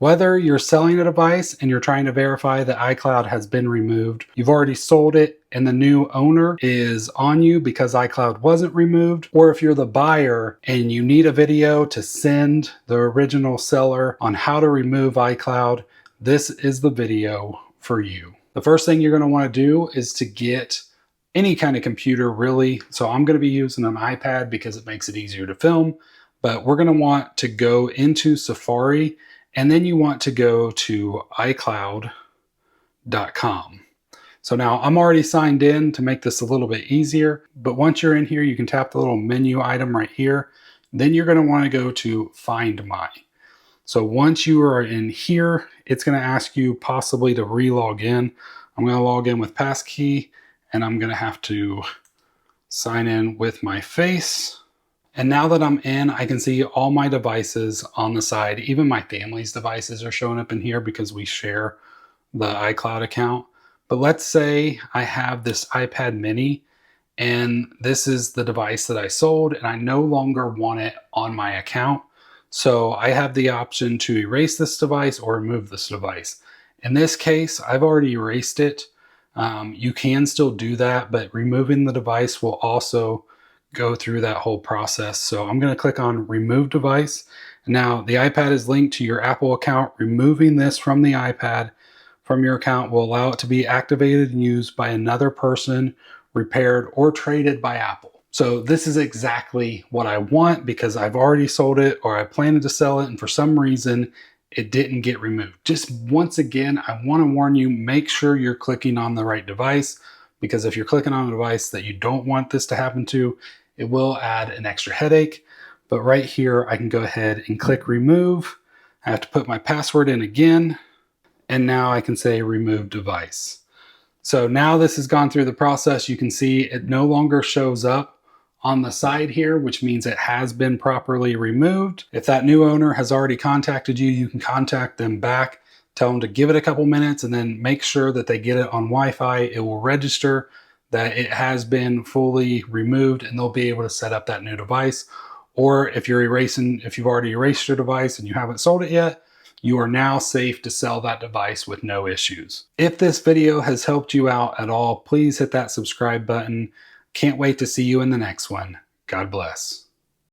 Whether you're selling a device and you're trying to verify that iCloud has been removed, you've already sold it and the new owner is on you because iCloud wasn't removed, or if you're the buyer and you need a video to send the original seller on how to remove iCloud, this is the video for you. The first thing you're going to want to do is to get any kind of computer, really. So I'm going to be using an iPad because it makes it easier to film, but we're going to want to go into Safari, and then you want to go to iCloud.com. So now I'm already signed in to make this a little bit easier, but once you're in here, you can tap the little menu item right here. Then you're going to want to go to Find My. So once you are in here, it's going to ask you possibly to re-log in. I'm going to log in with passkey, and I'm going to have to sign in with my face. And now that I'm in, I can see all my devices on the side. Even my family's devices are showing up in here because we share the iCloud account. But let's say I have this iPad mini and this is the device that I sold and I no longer want it on my account. So I have the option to erase this device or remove this device. In this case, I've already erased it. You can still do that, but removing the device will also go through that whole process. So I'm going to click on Remove Device. Now the iPad is linked to your Apple account. Removing this from the iPad from your account will allow it to be activated and used by another person, repaired, or traded by Apple. So this is exactly what I want because I've already sold it or I planned to sell it and for some reason it didn't get removed. Just once again, I want to warn you, make sure you're clicking on the right device, because if you're clicking on a device that you don't want this to happen to, it will add an extra headache. But right here, I can go ahead and click remove. I have to put my password in again. And now I can say remove device. So now this has gone through the process. You can see it no longer shows up on the side here, which means it has been properly removed. If that new owner has already contacted you, you can contact them back, tell them to give it a couple minutes and then make sure that they get it on Wi-Fi. It will register that it has been fully removed and they'll be able to set up that new device. Or if you've already erased your device and you haven't sold it yet, you are now safe to sell that device with no issues. If this video has helped you out at all, please hit that subscribe button. Can't wait to see you in the next one. God bless.